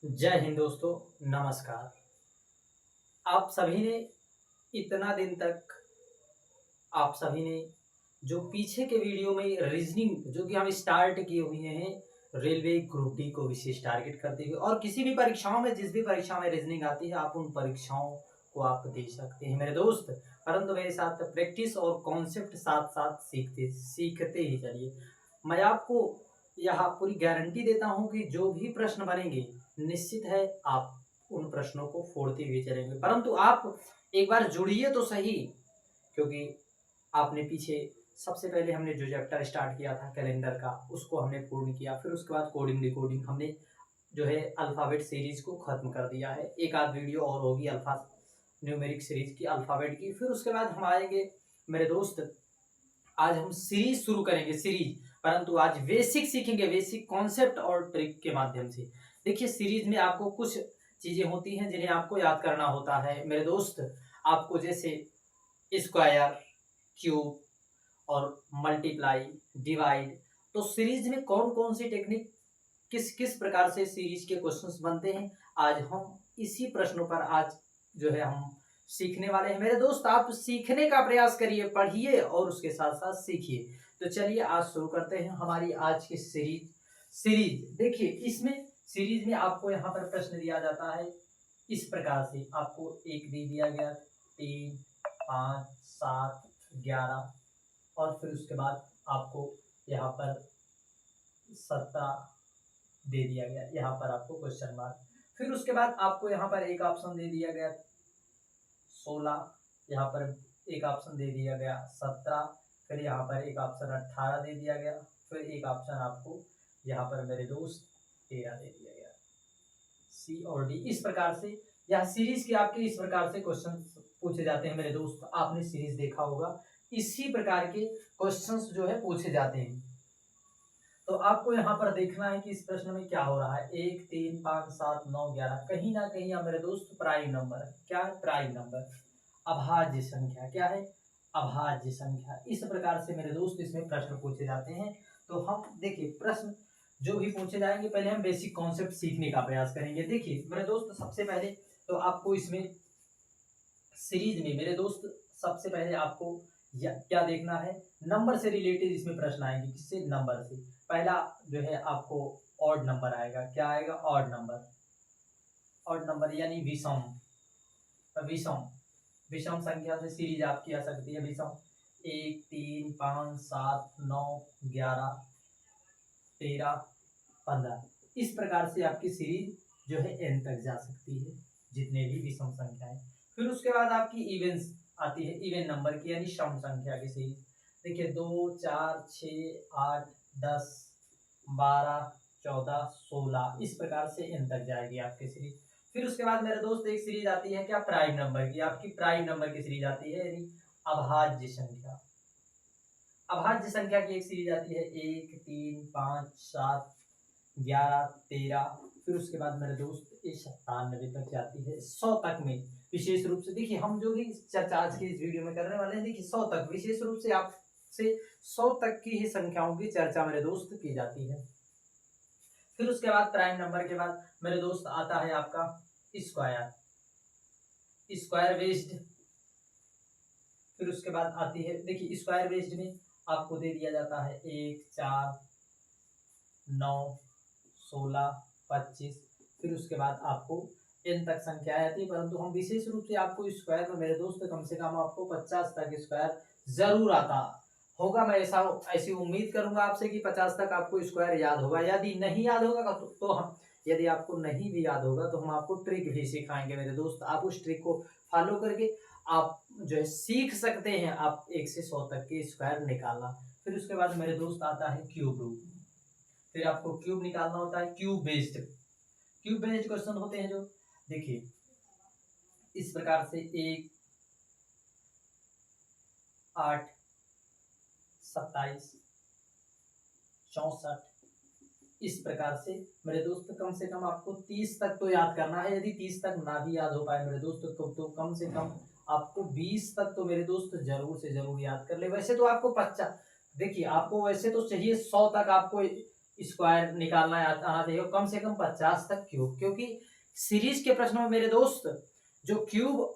जय हिंद दोस्तों। नमस्कार। आप सभी ने इतना दिन तक आप सभी ने जो पीछे के वीडियो में रीजनिंग जो कि हम स्टार्ट किए हुए हैं रेलवे ग्रुप डी को विशेष टारगेट करते हुए और किसी भी परीक्षाओं में जिस भी परीक्षा में रीजनिंग आती है आप उन परीक्षाओं को आप दे सकते हैं मेरे दोस्त। परंतु मेरे साथ प्रैक्टिस और कॉन्सेप्ट साथ साथ सीखते सीखते ही चलिए। मैं आपको यहाँ पूरी गारंटी देता हूँ कि जो भी प्रश्न बनेंगे निश्चित है आप उन प्रश्नों को फोड़ते हुए चलेंगे, परंतु आप एक बार जुड़िए तो सही। क्योंकि आपने पीछे सबसे पहले हमने जो चैप्टर स्टार्ट किया था कैलेंडर का उसको हमने पूर्ण किया, फिर उसके बाद कोडिंग डिकोडिंग हमने जो है अल्फ़ाबेट सीरीज को ख़त्म कर दिया है। एक आध वीडियो और होगी अल्फ़ा न्यूमेरिक सीरीज की अल्फ़ाबेट की, फिर उसके बाद हम आएंगे मेरे दोस्त। आज हम सीरीज शुरू करेंगे सीरीज, परंतु आज बेसिक सीखेंगे, बेसिक कॉन्सेप्ट और ट्रिक के माध्यम से। देखिए सीरीज में आपको कुछ चीज़ें होती हैं जिन्हें आपको याद करना होता है मेरे दोस्त। आपको जैसे स्क्वायर, क्यूब और मल्टीप्लाई, डिवाइड, तो सीरीज में कौन कौन सी टेक्निक किस किस प्रकार से सीरीज के क्वेश्चंस बनते हैं, आज हम इसी प्रश्नों पर आज जो है हम सीखने वाले हैं मेरे दोस्त। आप सीखने का प्रयास करिए, पढ़िए और उसके साथ साथ सीखिए। तो चलिए आज शुरू करते हैं हमारी आज की सीरीज। सीरीज देखिए, इसमें सीरीज में आपको यहाँ पर प्रश्न दिया जाता है इस प्रकार से। आपको एक दे दिया गया, 3, 5, 7, 11 और फिर उसके बाद आपको यहाँ पर 17 दे दिया गया, यहाँ पर आपको क्वेश्चन मार्क। फिर उसके बाद आपको यहाँ पर एक ऑप्शन दे दिया गया 16, यहाँ पर एक ऑप्शन दे दिया गया 17, फिर यहाँ पर एक ऑप्शन 18 दे दिया गया, फिर एक ऑप्शन आपको यहाँ पर मेरे दोस्त 13 दे दिया गया। सी और डी इस प्रकार से यह सीरीज के आपके इस प्रकार से क्वेश्चन पूछे जाते हैं मेरे दोस्त। आपने सीरीज देखा होगा, इसी प्रकार के क्वेश्चंस जो है पूछे जाते हैं। तो आपको यहाँ पर देखना है कि इस प्रश्न में क्या हो रहा है। 1, 3, 5, 7, 9, 11 कहीं ना कहीं यहाँ मेरे दोस्त प्राइम नंबर है। क्या है? प्राइम नंबर, अभाज्य संख्या। क्या है? अभाज्य संख्या। इस प्रकार से मेरे दोस्त इसमें प्रश्न पूछे जाते हैं। तो हम देखिए प्रश्न जो भी पूछे जाएंगे पहले हम बेसिक कॉन्सेप्ट सीखने का प्रयास करेंगे। देखिए मेरे दोस्त सबसे पहले तो आपको इसमें सीरीज में मेरे दोस्त सबसे पहले आपको क्या देखना है, नंबर से रिलेटेड इसमें प्रश्न आएंगे। किससे? नंबर से। पहला जो है आपको ऑड नंबर आएगा। क्या आएगा? Odd number. ऑड नंबर यानी विषम। विषम विषम संख्या से सीरीज आपकी आ सकती है। विषम 1, 3, 5, 7, 9, 11, 13, 15 इस प्रकार से आपकी सीरीज जो है एन तक जा सकती है, जितने भी विषम संख्याएं। फिर उसके बाद आपकी इवेंस आती है, इवन नंबर की यानी सम संख्या की सीरीज। देखिए 2, 4, 6, 8, 10, 12, 14, 16 इस प्रकार से एन तक जाएगी आपकी सीरीज। फिर उसके बाद मेरे दोस्त एक सीरीज आती है क्या? प्राइम नंबर की। आपकी प्राइम नंबर की सीरीज आती है यानी अभाज्य संख्या। अभाज्य संख्या की एक सीरीज आती है 1, 3, 5, 7, 11, 13। फिर उसके बाद मेरे दोस्त ये 97 तक जाती है, 100 तक में विशेष रूप से। देखिए हम जो भी चर्चा आज की इस वीडियो में करने वाले हैं, देखिए 100 तक विशेष रूप से आपसे 100 तक की ही संख्याओं की चर्चा मेरे दोस्त की जाती है। फिर उसके बाद प्राइम नंबर के बाद मेरे दोस्त आता है आपका स्क्वायर, स्क्वायर बेस्ड। फिर उसके बाद आती है, देखिए स्क्वायर बेस्ड में आपको दे दिया जाता है 1, 4, 9, 16, 25। फिर उसके बाद आपको एन तक संख्याएं आती है, परंतु हम विशेष रूप से आपको स्क्वायर में मेरे दोस्त कम से कम आपको 50 तक स्क्वायर जरूर आता होगा। मैं ऐसी उम्मीद करूंगा आपसे कि 50 तक आपको स्क्वायर याद होगा। यदि नहीं याद होगा तो हम, यदि आपको नहीं भी याद होगा तो हम आपको ट्रिक भी सिखाएंगे मेरे दोस्त। आप उस ट्रिक को फॉलो करके आप जो है सीख सकते हैं आप 1 से 100 तक के स्क्वायर निकालना। फिर उसके बाद मेरे दोस्त आता है क्यूब रूट। फिर आपको क्यूब निकालना होता है, cube based. Cube based question होते हैं जो, देखिए इस प्रकार से 1, 8, 27, 64 इस प्रकार से मेरे दोस्त कम से कम आपको 30 तक तो याद करना है। यदि 30 तक ना भी याद हो पाए मेरे दोस्त तो कम से कम आपको 20 तक तो मेरे दोस्त जरूर से जरूर याद कर ले। वैसे तो आपको 50, देखिए आपको वैसे तो चाहिए 100 तक आपको स्क्वायर निकालना आना चाहिए, कम से कम 50 तक क्यूब, क्योंकि सीरीज के प्रश्नों में मेरे दोस्त जो क्यूब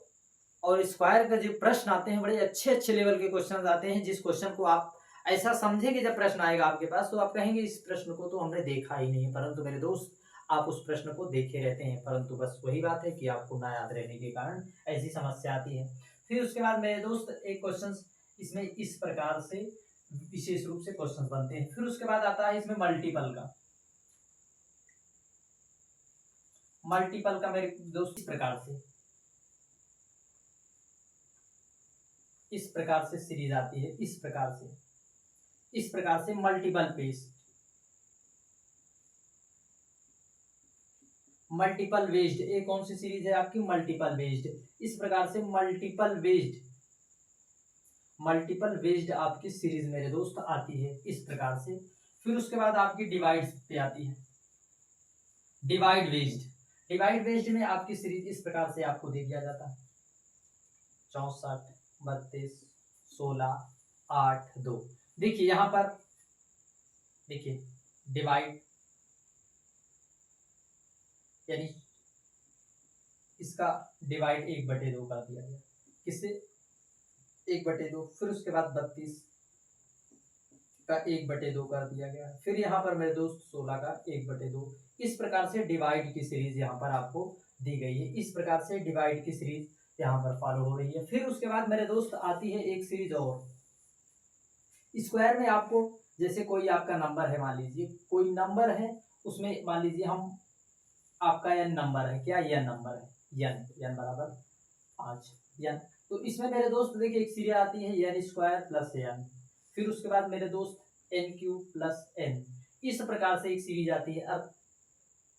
और स्क्वायर का जो प्रश्न आते हैं बड़े अच्छे अच्छे लेवल के क्वेश्चन आते हैं, जिस क्वेश्चन को आप ऐसा समझेंगे जब प्रश्न आएगा आपके पास तो आप कहेंगे इस प्रश्न को तो हमने देखा ही नहीं है, परंतु मेरे दोस्त आप उस प्रश्न को देखे रहते हैं, परंतु बस वही बात है कि आपको ना याद रहने के कारण ऐसी समस्या आती है। फिर उसके बाद मेरे दोस्त एक क्वेश्चन इसमें इस प्रकार से विशेष रूप से क्वेश्चन बनते हैं। फिर उसके बाद आता है इसमें मल्टीपल का। मल्टीपल का मेरे दोस्त इस प्रकार से सीरीज आती है, इस प्रकार से मल्टीपल बेस्ड एक कौन सी सीरीज है आपकी, मल्टीपल बेस्ड। इस प्रकार से मल्टीपल बेस्ड आपकी सीरीज मेरे दोस्त आती है इस प्रकार से। फिर उसके बाद आपकी डिवाइड पे आती है, डिवाइड बेस्ड में आपकी सीरीज इस प्रकार से आपको दे दिया जाता है 64 32 16 8 2। देखिए यहां पर देखिए डिवाइड यानी इसका डिवाइड 1/2 कर दिया गया, किससे 1/2। फिर उसके बाद 32 का 1/2 कर दिया गया। फिर यहाँ पर मेरे दोस्त 16 का 1/2। इस प्रकार से डिवाइड की सीरीज यहाँ पर आपको दी गई है, इस प्रकार से डिवाइड की सीरीज यहाँ पर फॉलो हो रही है। फिर उसके बाद मेरे दोस्त आती है एक सीरीज और स्क्वायर में। आपको जैसे कोई आपका नंबर है, मान लीजिए कोई नंबर है, उसमें मान लीजिए हम आपका n नंबर है, क्या n नंबर है, n बराबर 5 n। तो इसमें मेरे दोस्त देखिए एक सीरीज आती है n² प्लस n। फिर उसके बाद मेरे दोस्त n³ प्लस n। इस प्रकार से एक सीरीज आती है। अब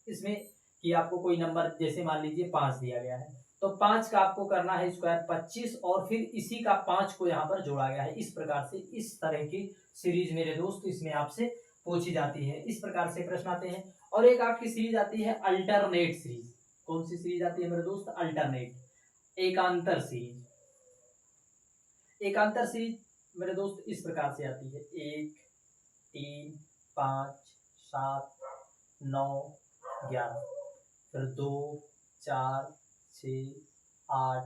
इसमें कि आपको कोई नंबर जैसे मान लीजिए 5 दिया गया है, तो 5 का आपको करना है स्क्वायर 25 और फिर इसी का 5 को यहाँ पर जोड़ा गया है। इस प्रकार से इस तरह की सीरीज मेरे दोस्त इसमें आपसे पूछी जाती है, इस प्रकार से प्रश्न आते हैं। और एक आपकी सीरीज आती है अल्टरनेट सीरीज। कौन सी सीरीज आती है मेरे दोस्त, अल्टरनेट, एकांतर सीरीज। एकांतर सीरीज मेरे दोस्त इस प्रकार से आती है 1 3 5 7 9 11, फिर 2 4 6 8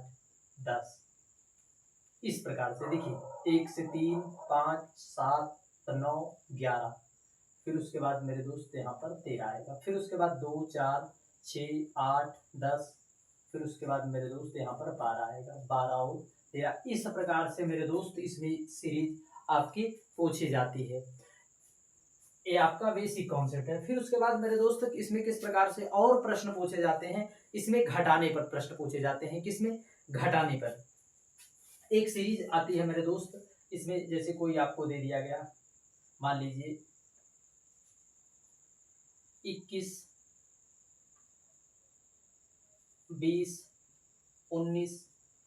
10। इस प्रकार से देखिए 1 से 3 5 7 9 11। फिर उसके बाद मेरे दोस्त यहाँ पर 13 आएगा। फिर उसके बाद 2 4 6 8 10। फिर उसके बाद मेरे दोस्त यहाँ पर 12 आएगा, 12 और 13। इस प्रकार से मेरे दोस्त इसमें सीरीज आपकी पूछी जाती है। ये आपका बेसिक कॉन्सेप्ट है। फिर उसके बाद मेरे दोस्त इसमें किस प्रकार से और प्रश्न पूछे जाते हैं, इसमें घटाने पर प्रश्न पूछे जाते हैं। किसमें, घटाने पर एक सीरीज आती है मेरे दोस्त। इसमें जैसे कोई आपको दे दिया गया, मान लीजिए 21 20 19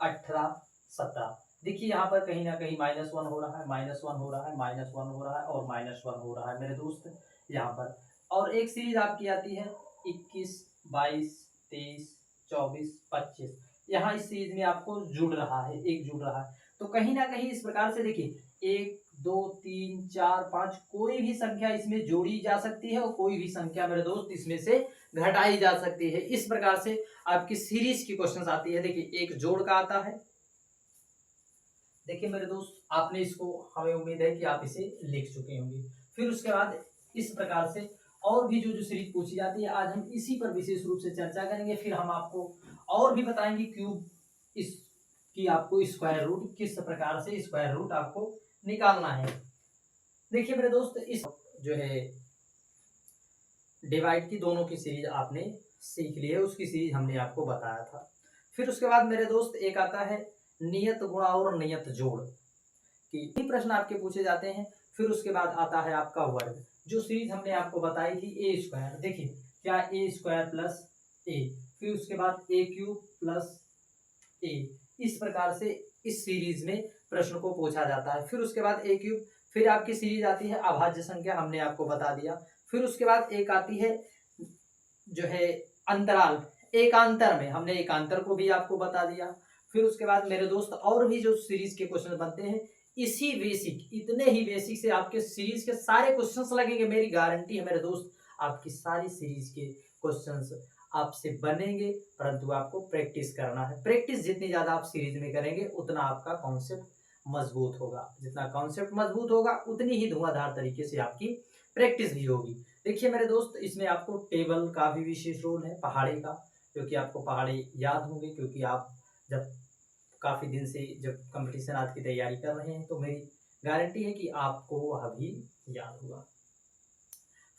18 17। देखिए यहाँ पर कहीं ना कहीं -1 हो रहा है, -1 हो रहा है, -1 हो रहा है और -1 हो रहा है मेरे दोस्त यहाँ पर। और एक सीरीज आपकी आती है 21 22 23 24 25। यहाँ इस सीरीज में आपको जुड़ रहा है, एक जुड़ रहा है। तो कहीं ना कहीं इस प्रकार से देखिए 1 2 3 4 5 कोई भी संख्या इसमें जोड़ी जा सकती है और कोई भी संख्या मेरे दोस्त इसमें से घटाई जा सकती है। इस प्रकार से आपकी सीरीज की क्वेश्चंस आती है। देखिए एक जोड़ का आता है। देखिए मेरे दोस्त आपने इसको, हमें उम्मीद है कि आप इसे लिख चुके होंगे। फिर उसके बाद इस प्रकार से और भी जो सीरीज पूछी जाती है, आज हम इसी पर विशेष रूप से चर्चा करेंगे। फिर हम आपको और भी बताएंगे क्यूब इस कि आपको स्क्वायर रूट किस प्रकार से स्क्वायर रूट आपको निकालना है। देखिए मेरे दोस्त इस जो है डिवाइड की दोनों की सीरीज आपने सीख ली है, उसकी सीरीज हमने आपको बताया था। फिर उसके बाद मेरे दोस्त एक आता है नियत गुणा और नियत जोड़ की प्रश्न आपके पूछे जाते हैं। फिर उसके बाद आता है आपका वर्ग, जो सीरीज हमने आपको बताई थी a²। देखिए क्या a² प्लस a। फिर उसके बाद a³ प्लस a। इस प्रकार से इस सीरीज में प्रश्न को पूछा जाता है। फिर उसके बाद a³। फिर आपकी सीरीज आती है अभाज्य संख्या, हमने आपको बता दिया। फिर उसके बाद एक आती है जो है अंतराल, एकांतर में हमने एकांतर को भी आपको बता दिया। फिर उसके बाद मेरे दोस्त और भी जो सीरीज के क्वेश्चन बनते हैं इसी बेसिक, इतने ही बेसिक से आपके सीरीज के सारे क्वेश्चंस लगेंगे। मेरी गारंटी है मेरे दोस्त, आपकी सारी सीरीज के क्वेश्चंस आपसे बनेंगे, परंतु आपको प्रैक्टिस करना है। प्रैक्टिस जितनी ज़्यादा आप सीरीज में करेंगे उतना आपका कॉन्सेप्ट मजबूत होगा। जितना कॉन्सेप्ट मजबूत होगा उतनी ही धुआंधार तरीके से आपकी प्रैक्टिस भी होगी। देखिए मेरे दोस्त, इसमें आपको टेबल का भी विशेष रोल है, पहाड़े का, क्योंकि आपको पहाड़े याद होंगे, क्योंकि आप जब काफ़ी दिन से जब कंपटीशन आज की तैयारी कर रहे हैं तो मेरी गारंटी है कि आपको वह भी याद होगा।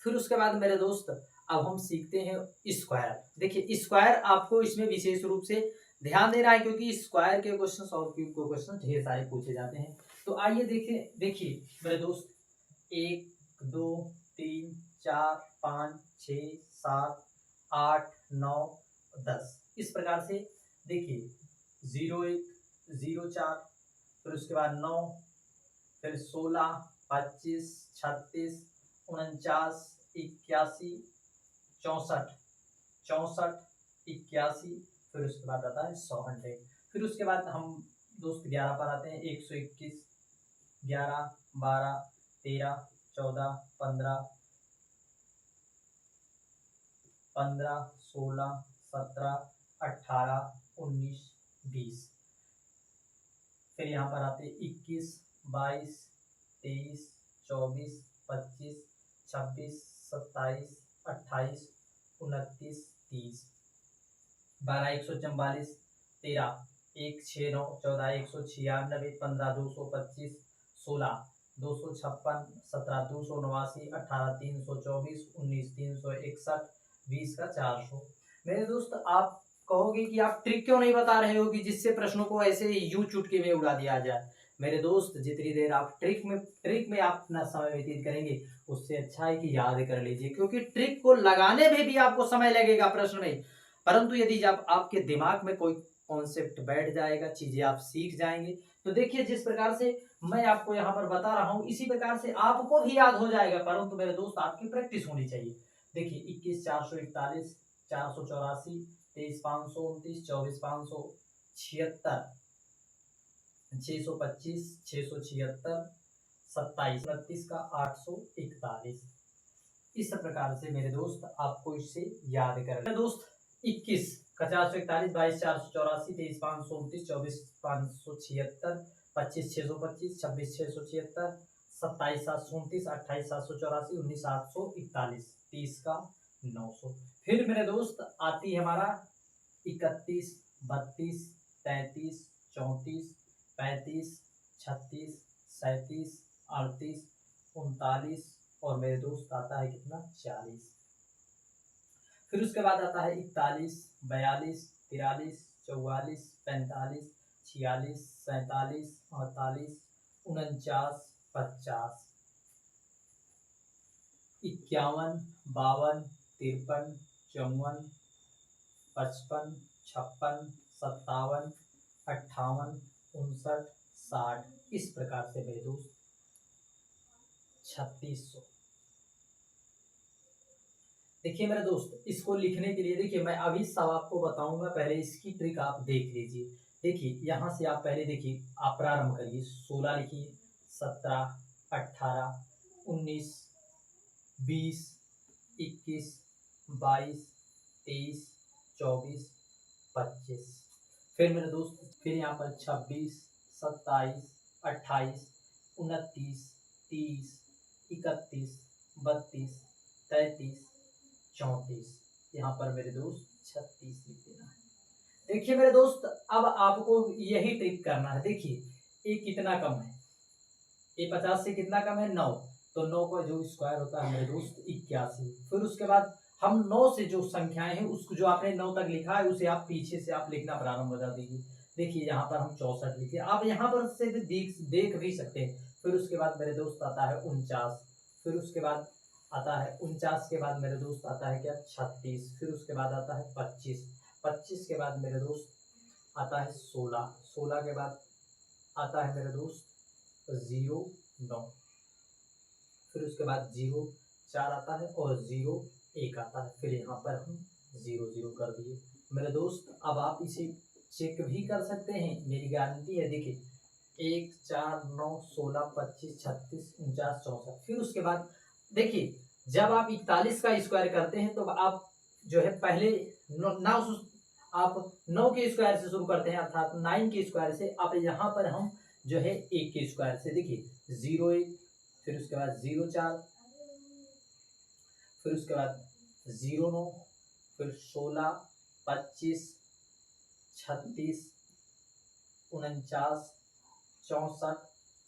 फिर उसके बाद मेरे दोस्त अब हम सीखते हैं स्क्वायर। देखिए स्क्वायर आपको इसमें विशेष रूप से ध्यान देना है, क्योंकि स्क्वायर के क्वेश्चन और क्यूब के क्वेश्चन ढेर सारे पूछे जाते हैं। तो आइए देखिए देखिए मेरे दोस्त, 1 2 3 4 5 6 7 8 9 10 इस प्रकार से देखिए, 01 04, फिर उसके बाद 9, फिर 16 25 36 49 81 64 64 81, फिर उसके बाद आता है 100। फिर उसके बाद हम दोस्त 11 पर आते हैं, 121 11 12 13 14 15 15 16 17 18 19 20। फिर यहाँ पर आते 21 22 23 24 25 26 27 28 29 30 12 144 13 169 14 196 15 225 16 256 17 289 18 324 19 361 20 का 400। मेरे दोस्त आप कहोगे कि आप ट्रिक क्यों नहीं बता रहे हो कि जिससे प्रश्नों को ऐसे यूं चुटकी में उड़ा दिया जाए। मेरे दोस्त, जितनी देर आप ट्रिक में आप अपना समय व्यतीत करेंगे उससे अच्छा है कि याद कर लीजिए, क्योंकि ट्रिक को लगाने में भी आपको समय लगेगा प्रश्न में, परंतु यदि जब आपके दिमाग में कोई कॉन्सेप्ट बैठ जाएगा, चीजें आप सीख जाएंगे, तो देखिए जिस प्रकार से मैं आपको यहाँ पर बता रहा हूँ इसी प्रकार से आपको भी याद हो जाएगा। परंतु मेरे दोस्त आपकी प्रैक्टिस होनी चाहिए। देखिए 21 441 484 23 529 24 576 625 676 27 29 का 841। इस प्रकार से मेरे दोस्त आपको इससे याद कर मेरे दोस्त 21 का 441 22 484 23 529 24 576 25 625 26 676 27 729 28 784 19 841 30 का 900। फिर मेरे दोस्त आती है हमारा 31 32 33 34 35 36 37 38 39 और मेरे दोस्त आता है कितना 40। फिर उसके बाद आता है 41 42 43 44 45 46 47 48 49 50 51 52 53 54 55 56 57 58 59 60। इस प्रकार से मेरे दोस्त 3600। देखिए मेरे दोस्त, इसको लिखने के लिए देखिए मैं अभी सब आपको बताऊंगा, पहले इसकी ट्रिक आप देख लीजिए। देखिए यहाँ से आप पहले देखिए, आप प्रारंभ करिए, 16 लिखिए, 17 18 19 20 21 22 23 24 25। फिर मेरे दोस्त फिर यहाँ पर 26 27 28 29 30 31 32 33 34। यहाँ पर मेरे दोस्त 36 लिख देना है। देखिए मेरे दोस्त, अब आपको यही ट्रिक करना है। देखिए ये कितना कम है, ये 50 से कितना कम है 9, तो 9 का जो स्क्वायर होता है मेरे दोस्त 81। फिर उसके बाद हम 9 से जो संख्याएं हैं उसको जो आपने 9 तक लिखा है उसे आप पीछे से आप लिखना प्रारंभ कर दीजिए। देखिए यहाँ पर हम 64 लिखे, आप यहाँ पर से भी देख भी सकते हैं। फिर उसके बाद मेरे दोस्त आता है 49, फिर उसके बाद आता है 49 के बाद मेरे दोस्त आता है क्या 36, फिर उसके बाद आता है 25, 25 के बाद मेरे दोस्त आता है 16, 16 के बाद आता है मेरे दोस्त 09, फिर उसके बाद 04 आता है और 01 आता है। फिर यहाँ पर हम 00 कर दिए। मेरे दोस्त अब आप इसे चेक भी कर सकते हैं, मेरी गारंटी है। देखिए 1 4 9 16 25 36 49 64। फिर उसके बाद देखिए, जब आप 41 का स्क्वायर करते हैं तो आप जो है पहले नौ आप 9 के स्क्वायर से शुरू करते हैं, अर्थात 9 के स्क्वायर से। अब यहाँ पर हम जो है 1 के स्क्वायर से, देखिए 0 1, फिर उसके बाद 0 4, फिर उसके बाद 0 9, फिर 16 25 36 49 64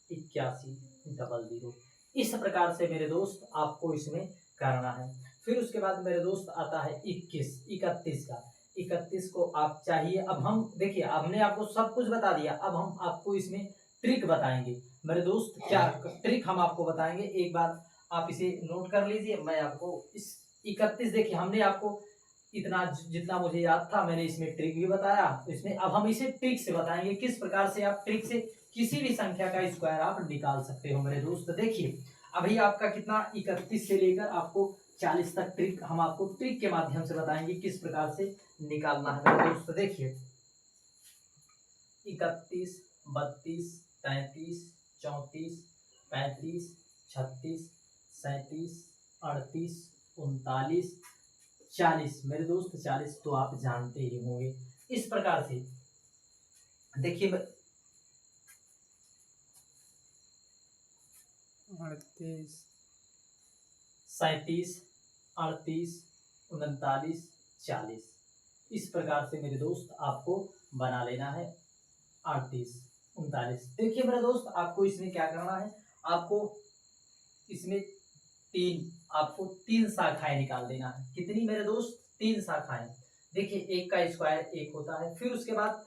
81 00। इस प्रकार से मेरे दोस्त आपको इसमें करना है। फिर उसके बाद मेरे दोस्त आता है 31 का। 31 को आप चाहिए, अब हम देखिए, हमने आपको सब कुछ बता दिया, अब हम आपको इसमें ट्रिक बताएंगे मेरे दोस्त। क्या ट्रिक हम आपको बताएंगे, एक बार आप इसे नोट कर लीजिए। मैं आपको इस 31, देखिए हमने आपको इतना जितना मुझे याद था मैंने इसमें ट्रिक भी बताया इसमें। अब हम इसे ट्रिक से बताएंगे किस प्रकार से आप ट्रिक से किसी भी संख्या का स्क्वायर आप निकाल सकते हो मेरे दोस्त। देखिए अभी आपका कितना 31 से लेकर आपको 40 तक ट्रिक हम आपको ट्रिक के माध्यम से बताएंगे किस प्रकार से निकालना है मेरे दोस्त। देखिए 31 32 33 34 35 36 37 38 39 40 मेरे दोस्त। 40 तो आप जानते ही होंगे। इस प्रकार से देखिए 38 37 38 39 40। इस प्रकार से मेरे दोस्त आपको बना लेना है 38 39। देखिए मेरे दोस्त आपको इसमें क्या करना है, आपको इसमें आपको तीन शाखाएं निकाल देना है। कितनी मेरे दोस्त, तीन शाखाएं। देखिए एक का स्क्वायर 1 होता है, फिर उसके बाद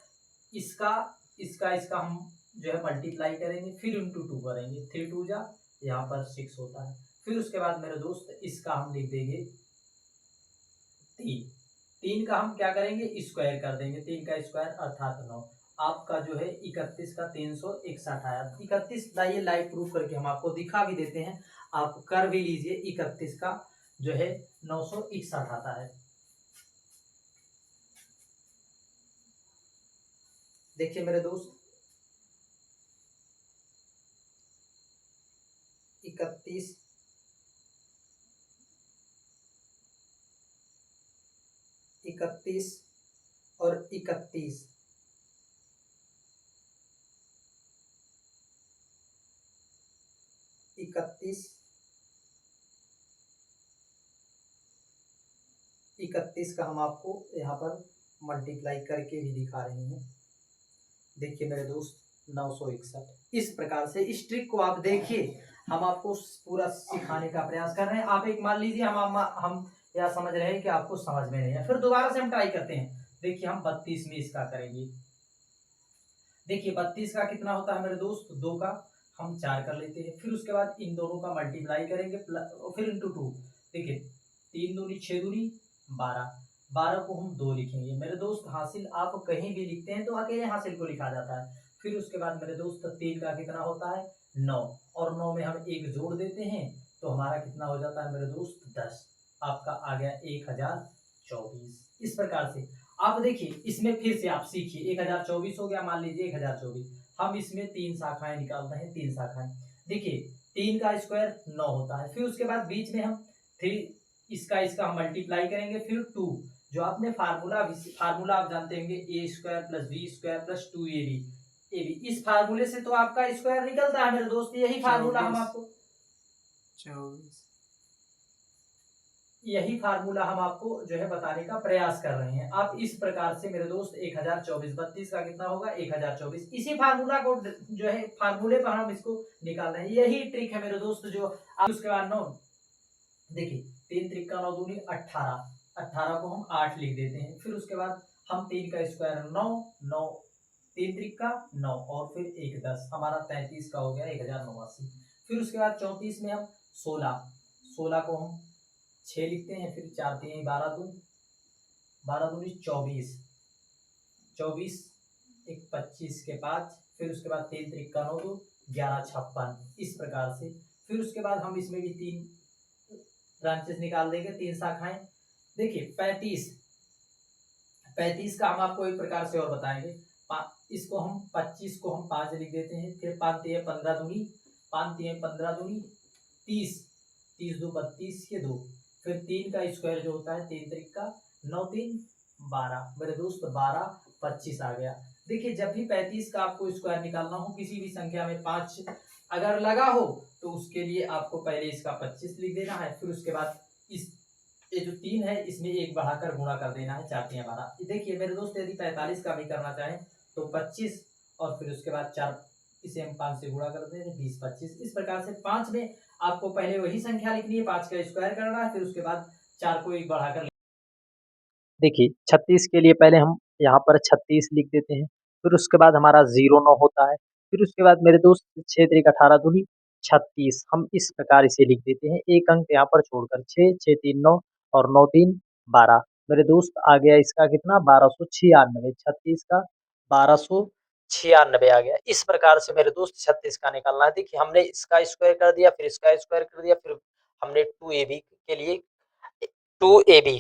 इसका इसका हम जो है मल्टीप्लाई करेंगे, फिर इंटू 2 करेंगे, 3 2 जा, यहाँ पर 6 होता है। फिर उसके बाद मेरे दोस्त इसका हम लिख देंगे 3। 3 का हम क्या करेंगे, स्क्वायर कर देंगे, 3 का स्क्वायर अर्थात 9। आपका जो है 31 का 361 आया। 31 लाइए लाइव प्रूफ करके हम आपको दिखा भी देते हैं, आप कर भी लीजिए। 31 का जो है 961 आता है। देखिए मेरे दोस्त 31 31 और 31 31 का हम आपको यहाँ पर मल्टीप्लाई करके भी दिखा रहे हैं। देखिए मेरे दोस्त 961। इस प्रकार से इस ट्रिक को आप देखिए, हम आपको पूरा सिखाने का प्रयास कर रहे हैं। आप एक मान लीजिए हम यह समझ रहे हैं कि आपको समझ में नहीं है, फिर दोबारा से हम ट्राई करते हैं। देखिए हम 32 में इसका करेंगे। देखिए 32 का कितना होता है मेरे दोस्त, 2 का हम 4 कर लेते हैं, फिर उसके बाद इन दोनों का मल्टीप्लाई करेंगे फिर इंटू 2। देखिए 3 दूनी 6 दूनी 12, 12 को हम 2 लिखेंगे मेरे दोस्त। हासिल आप कहीं भी लिखते हैं तो अकेले हासिल को लिखा जाता है। फिर उसके बाद मेरे दोस्त 3 का कितना होता है 9, और 9 में हम 1 जोड़ देते हैं तो हमारा कितना हो जाता है मेरे दोस्त 10। आपका आ गया 1024। इस प्रकार से आप देखिए इसमें फिर से आप सीखिए, 1024 हो गया, मान लीजिए 1024। हम इसमें 3 शाखाएं निकालते हैं, 3 शाखाएं। देखिए 3 का स्क्वायर 9 होता है, फिर उसके बाद बीच में हम 3 इसका हम मल्टीप्लाई करेंगे, फिर 2 जो आपने फार्मूला आप जानते होंगे, A square plus B square plus 2ab। इस फार्मूले से तो आपका स्क्वायर निकलता है मेरे दोस्त। यही फार्मूला हम आपको 24 यही फार्मूला हम आपको जो है बताने का प्रयास कर रहे हैं। आप इस प्रकार से मेरे दोस्त 1024, 32 का कितना होगा 1024। इसी फार्मूला को जो है फार्मूले पर हम इसको निकाल रहे हैं। यही ट्रिक है मेरे दोस्त जो आप उसके बाद 9। देखिए 3 3 का 9 दूनी 18, 18 को हम 8 लिख देते हैं। फिर उसके बाद हम 3 का स्क्वायर 9, 9 3 3 का 9 और फिर 1 10, हमारा 33 का हो गया 1089। फिर उसके बाद 34 में हम 16, 16 को हम 6 लिखते हैं, फिर 4 3 12 दूनी 12 दूनी 24, 24 1 25 के 5, फिर उसके बाद 3 3 का 9 2 11 56। इस प्रकार से फिर उसके बाद हम इसमें भी 3 ब्रांचेस निकाल देंगे, 3 शाखाएं। देखिए 35 का हम आपको एक प्रकार से और बताएंगे। इसको हम 25 को हम 5 लिख देते हैं, फिर 5 तिया 15 दूनी, 5 तिया 15 दूनी 30, 30 दो 32 के 2, फिर 3 का स्क्वायर जो होता है 3 त्रिक का 9 3 12, मेरे दोस्त 12 25 आ गया। देखिए जब भी 35 का आपको स्क्वायर निकालना हो, किसी भी संख्या में 5 अगर लगा हो तो उसके लिए आपको पहले इसका 25 लिख देना है, फिर उसके बाद इस ये जो 3 है इसमें 1 बढ़ाकर गुणा कर देना है, 4 तिया 12। देखिए मेरे दोस्त यदि 45 का भी करना चाहें तो 25 और फिर उसके बाद 4, इसे हम 5 से गुणा कर देंगे 20 25। इस प्रकार से 5 में आपको पहले वही संख्या लिखनी है, 5 का स्क्वायर करना है, फिर उसके बाद 4 को 1 बढ़ाकर देखिए 36 के लिए पहले हम यहाँ पर 36 लिख देते हैं, फिर उसके बाद हमारा 09 होता है, फिर उसके बाद मेरे दोस्त 6 त्रिक 18 दूनी 36, हम इस प्रकार इसे लिख देते हैं, 1 अंक यहाँ पर छोड़कर 6, 6 3 9 और 9 3 12। मेरे दोस्त आ गया इसका कितना 1296, 36 का 1296 आ गया। इस प्रकार से मेरे दोस्त 36 का निकालना है। देखिए हमने इसका स्क्वायर कर दिया, फिर इसका स्क्वायर कर दिया, फिर हमने 2ab के लिए 2ab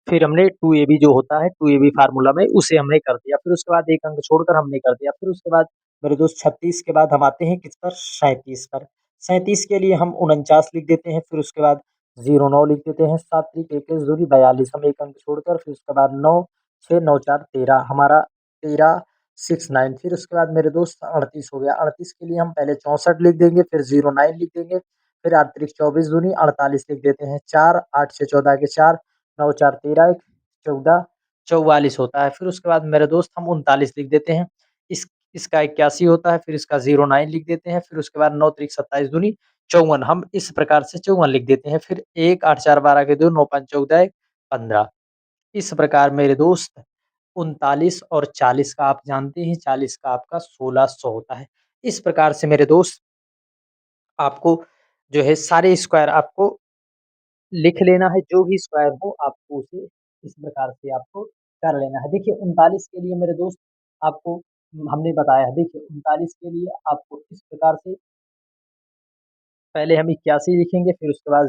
फिर हमने 2ab जो होता है 2ab फार्मूला में उसे हमने कर दिया, फिर उसके बाद 1 अंक छोड़कर हमने कर दिया। फिर उसके बाद मेरे दोस्त 36 के बाद हम आते हैं किस पर 37 पर। 37 के लिए हम 49 लिख देते हैं, फिर उसके बाद 09 लिख देते हैं, 7 त्रिक 21 दूनी 42, हम 1 अंक छोड़कर फिर उसके बाद 9 6 9 4 13, हमारा 13 69। फिर उसके बाद मेरे दोस्त 38 हो गया। 38 के लिए हम पहले 64 लिख देंगे, फिर 09 लिख देंगे, फिर 8 त्रिक 24 दूनी 48 लिख देते हैं, 4 8 से 14 के 4 9 4 13 1 14 44 होता है। फिर उसके बाद मेरे दोस्त हम 39 लिख देते हैं। इसका 81 होता है, फिर इसका 09 लिख देते हैं, फिर उसके बाद 9 त्रिक 27 दूनी 54, हम इस प्रकार से 54 लिख देते हैं। फिर 1 8 4 12 के 2 9 5 14 1 15। इस प्रकार मेरे दोस्त 39 और 40 का आप जानते हैं, 40 का आपका 1600 होता है। इस प्रकार से मेरे दोस्त आपको जो है सारे स्क्वायर आपको लिख लेना है, जो भी स्क्वायर हो आपको उसे इस प्रकार से आपको कर लेना है। देखिए 39 के लिए मेरे दोस्त आपको हमने बताया है, देखिए 39 के लिए आपको इस प्रकार से पहले हम 81 लिखेंगे, फिर उसके बाद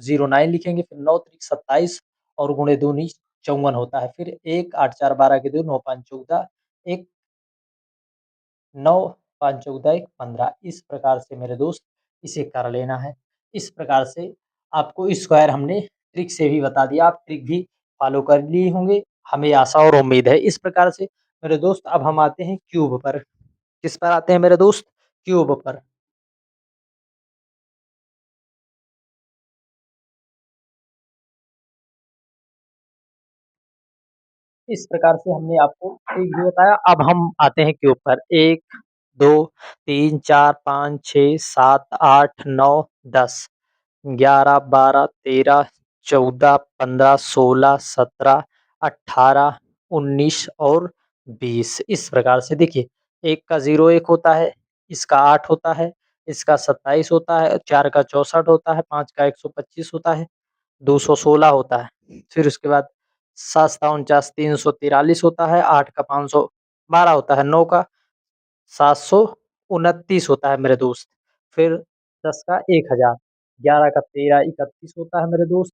09 लिखेंगे, फिर 9 त्रिक 27 और गुणे दूनी 54 होता है। फिर 1 8 4 12 के 2 9 5 14 1 9 5 14 1 15। इस प्रकार से मेरे दोस्त इसे कर लेना है। इस प्रकार से आपको स्क्वायर हमने ट्रिक से भी बता दिया, आप ट्रिक भी फॉलो कर लिए होंगे, हमें आशा और उम्मीद है। इस प्रकार से मेरे दोस्त अब हम आते हैं क्यूब पर। किस पर आते हैं मेरे दोस्त? क्यूब पर। इस प्रकार से हमने आपको ट्रिक भी बताया, अब हम आते हैं क्यूब पर। 1 2 3 4 5 6 7 8 9 10 11 12 13 14 15 16 17 18 19 और 20। इस प्रकार से देखिए 1 का 0 1 होता है, इसका 8 होता है, इसका 27 होता है, 4 का 64 होता है, 5 का 125 होता है, 216 होता है। फिर उसके बाद 7 सता 49 343 होता है, 8 का 512 होता है, 9 का 729 होता है मेरे दोस्त। फिर 10 का 1000, 11 का 13 31 होता है मेरे दोस्त।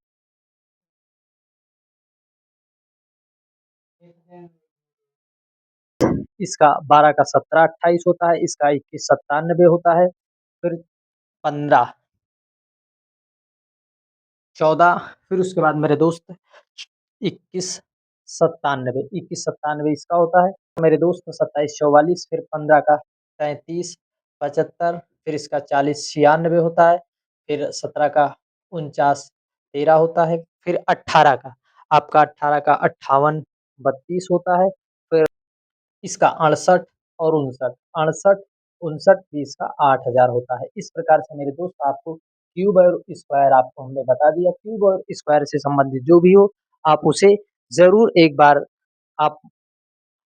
इसका 12 का 17 28 होता है, इसका 21 97 होता है। फिर 15 14, फिर उसके बाद मेरे दोस्त 21 97 इसका होता है मेरे दोस्त। 27 44, फिर 15 का 33 75, फिर इसका 40 96 होता है, फिर 17 का 49 13 होता है, फिर 18 का आपका 18 का 58 32 होता है, फिर इसका 68 और 59, 68 59 20 का 8000 होता है। इस प्रकार से मेरे दोस्त आपको क्यूब और स्क्वायर आपको हमने बता दिया। क्यूब और स्क्वायर से संबंधित जो भी हो आप उसे ज़रूर एक बार आप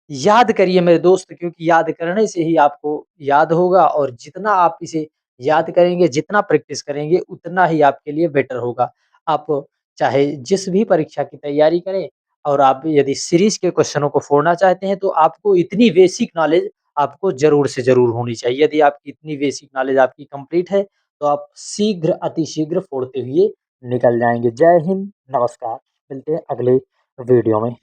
याद करिए मेरे दोस्त, क्योंकि याद करने से ही आपको याद होगा, और जितना आप इसे याद करेंगे, जितना प्रैक्टिस करेंगे, उतना ही आपके लिए बेटर होगा। आप चाहे जिस भी परीक्षा की तैयारी करें, और आप यदि सीरीज़ के क्वेश्चनों को फोड़ना चाहते हैं, तो आपको इतनी बेसिक नॉलेज आपको ज़रूर से ज़रूर होनी चाहिए। यदि आपकी इतनी बेसिक नॉलेज आपकी कंप्लीट है, तो आप शीघ्र, अति शीघ्र फोड़ते हुए निकल जाएँगे। जय हिंद, नमस्कार। मिलते हैं अगले वीडियो में।